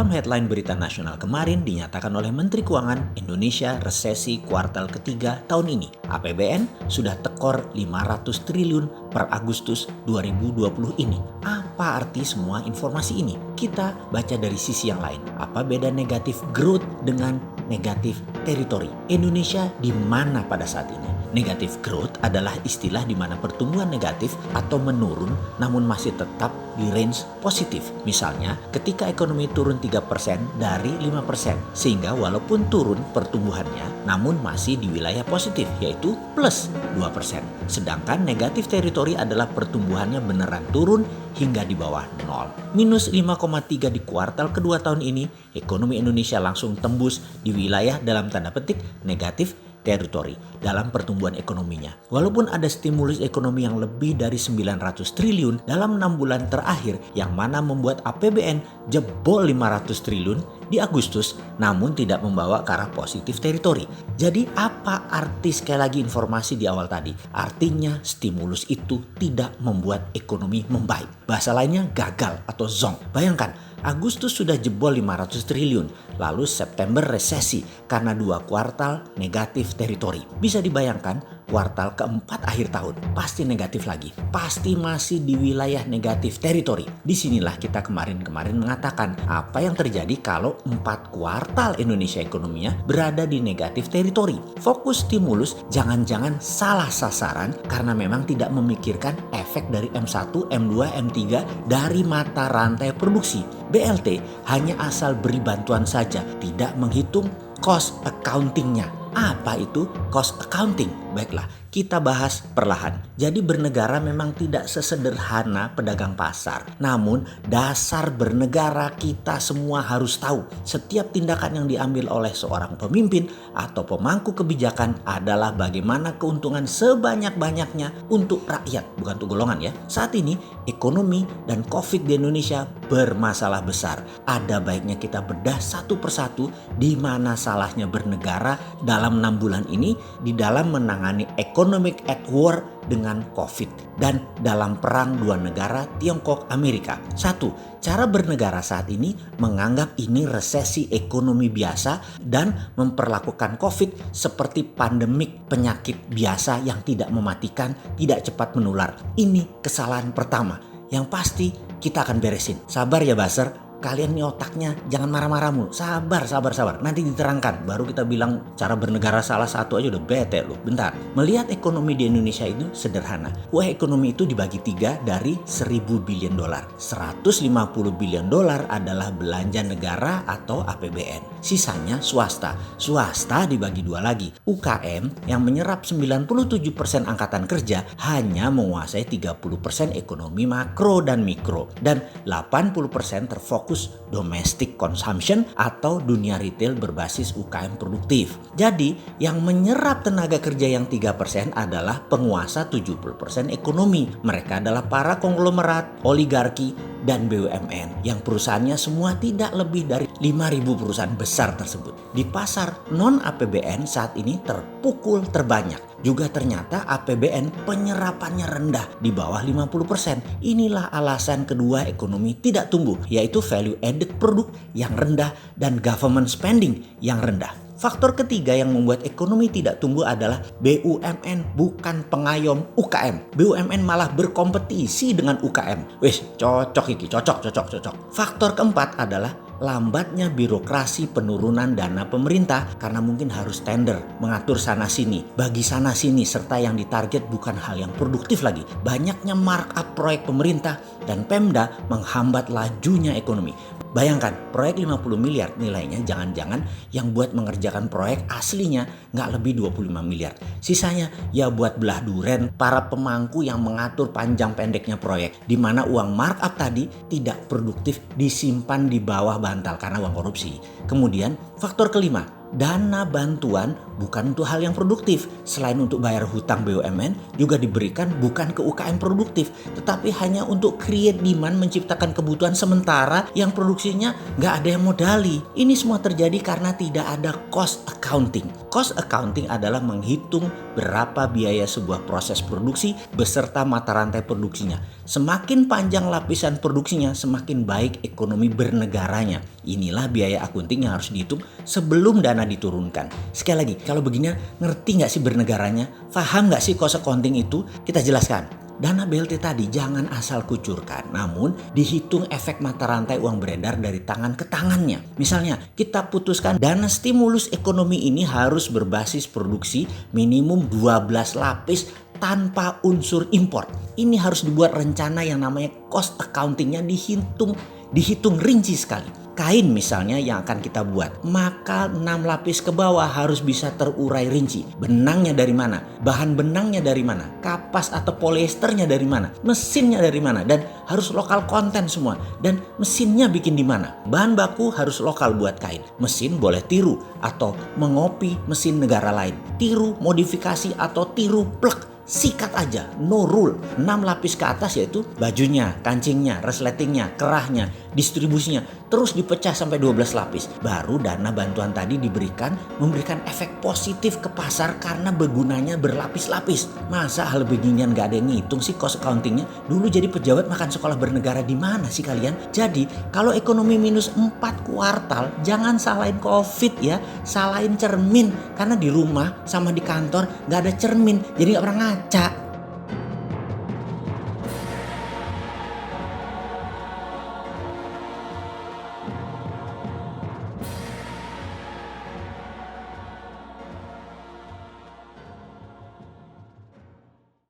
Dalam headline berita nasional kemarin dinyatakan oleh Menteri Keuangan Indonesia resesi kuartal ketiga tahun ini. APBN sudah tekor 500 triliun per Agustus 2020 ini. Apa arti semua informasi ini? Kita baca dari sisi yang lain. Apa beda negatif growth dengan negatif teritori? Indonesia di mana pada saat ini? Negative growth adalah istilah di mana pertumbuhan negatif atau menurun namun masih tetap di range positif. Misalnya, ketika ekonomi turun 3% dari 5%, sehingga walaupun turun pertumbuhannya namun masih di wilayah positif, yaitu plus 2%. Sedangkan negatif teritori adalah pertumbuhannya beneran turun hingga di bawah 0. Minus 5,3 di kuartal kedua tahun ini, ekonomi Indonesia langsung tembus di wilayah dalam tanda petik negatif teritori dalam pertumbuhan ekonominya. Walaupun ada stimulus ekonomi yang lebih dari 900 triliun dalam 6 bulan terakhir yang mana membuat APBN jebol 500 triliun di Agustus namun tidak membawa ke arah positif teritori. Jadi apa arti sekali lagi informasi di awal tadi? Artinya stimulus itu tidak membuat ekonomi membaik. Bahasa lainnya gagal atau zonk. Bayangkan Agustus sudah jebol 500 triliun, lalu September resesi karena 2 kuartal negatif teritori. Bisa dibayangkan kuartal keempat akhir tahun pasti negatif lagi, pasti masih di wilayah negatif teritori. Disinilah kita kemarin mengatakan apa yang terjadi kalau 4 kuartal Indonesia ekonominya berada di negatif teritori. Fokus stimulus jangan-jangan salah sasaran karena memang tidak memikirkan efek dari M1, M2, M3 dari mata rantai produksi. BLT hanya asal beri bantuan saja, tidak menghitung cost accounting-nya. Apa itu cost accounting? Baiklah, kita bahas perlahan. Jadi bernegara memang tidak sesederhana pedagang pasar. Namun dasar bernegara kita semua harus tahu. Setiap tindakan yang diambil oleh seorang pemimpin atau pemangku kebijakan adalah bagaimana keuntungan sebanyak-banyaknya untuk rakyat, bukan untuk golongan ya. Saat ini ekonomi dan COVID di Indonesia bermasalah besar. Ada baiknya kita bedah satu persatu di mana salahnya bernegara dalam 6 bulan ini di dalam menangani economic at war dengan COVID dan dalam perang dua negara Tiongkok-Amerika. 1. Cara bernegara saat ini menganggap ini resesi ekonomi biasa dan memperlakukan COVID seperti pandemik penyakit biasa yang tidak mematikan, tidak cepat menular. Ini kesalahan pertama. Yang pasti kita akan beresin. Sabar ya Baser. Kalian nih otaknya jangan marah-marah mulu. Sabar. Nanti diterangkan. Baru kita bilang cara bernegara salah satu aja udah bete loh. Bentar. Melihat ekonomi di Indonesia itu sederhana. Ekonomi itu dibagi 3 dari 1.000 billion dolar. 150 billion dolar adalah belanja negara atau APBN. Sisanya swasta. Swasta dibagi 2 lagi. UKM yang menyerap 97% angkatan kerja hanya menguasai 30% ekonomi makro dan mikro. Dan 80% terfokus domestic consumption atau dunia retail berbasis UKM produktif. Jadi yang menyerap tenaga kerja yang 3% adalah penguasa 70% ekonomi. Mereka adalah para konglomerat, oligarki, dan BUMN yang perusahaannya semua tidak lebih dari 5.000 perusahaan besar tersebut. Di pasar non-APBN saat ini terpukul terbanyak. Juga ternyata APBN penyerapannya rendah di bawah 50%. Inilah alasan kedua ekonomi tidak tumbuh, yaitu value added produk yang rendah dan government spending yang rendah. Faktor ketiga yang membuat ekonomi tidak tumbuh adalah BUMN bukan pengayom UKM. BUMN malah berkompetisi dengan UKM. Wis, cocok. Faktor keempat adalah lambatnya birokrasi penurunan dana pemerintah karena mungkin harus tender, mengatur sana sini, bagi sana sini, serta yang ditarget bukan hal yang produktif lagi. Banyaknya markup proyek pemerintah dan Pemda menghambat lajunya ekonomi. Bayangkan proyek 50 miliar nilainya, jangan-jangan yang buat mengerjakan proyek aslinya nggak lebih 25 miliar. Sisanya ya buat belah duren para pemangku yang mengatur panjang pendeknya proyek. Di mana uang markup tadi tidak produktif disimpan di bawah bantal karena uang korupsi. Kemudian faktor kelima, Dana bantuan bukan untuk hal yang produktif. Selain untuk bayar hutang BUMN, juga diberikan bukan ke UKM produktif, tetapi hanya untuk create demand, menciptakan kebutuhan sementara yang produksinya nggak ada yang modali. Ini semua terjadi karena tidak ada cost accounting. Cost accounting adalah menghitung berapa biaya sebuah proses produksi beserta mata rantai produksinya. Semakin panjang lapisan produksinya, semakin baik ekonomi bernegaranya. Inilah biaya akunting yang harus dihitung sebelum dana diturunkan. Sekali lagi, kalau begini ngerti nggak sih bernegaranya? Paham nggak sih cost accounting itu? Kita jelaskan. Dana BLT tadi jangan asal kucurkan, namun dihitung efek mata rantai uang beredar dari tangan ke tangannya. Misalnya, kita putuskan dana stimulus ekonomi ini harus berbasis produksi minimum 12 lapis tanpa unsur impor. Ini harus dibuat rencana yang namanya cost accountingnya dihitung rinci sekali. Kain misalnya yang akan kita buat, maka 6 lapis ke bawah harus bisa terurai rinci. Benangnya dari mana? Bahan benangnya dari mana? Kapas atau polyesternya dari mana? Mesinnya dari mana? Dan harus lokal konten semua. Dan mesinnya bikin di mana? Bahan baku harus lokal buat kain. Mesin boleh tiru atau mengopi mesin negara lain. Tiru, modifikasi atau tiru plek. Sikat aja, no rule. 6 lapis ke atas yaitu bajunya, kancingnya, resletingnya, kerahnya, distribusinya. Terus dipecah sampai 12 lapis. Baru dana bantuan tadi memberikan efek positif ke pasar karena bergunanya berlapis-lapis. Masa hal beginian gak ada yang ngitung sih cost accountingnya? Dulu jadi pejabat makan sekolah bernegara di mana sih kalian? Jadi kalau ekonomi minus 4 kuartal, jangan salahin COVID ya. Salahin cermin. Karena di rumah sama di kantor gak ada cermin. Jadi gak pernah ngaca.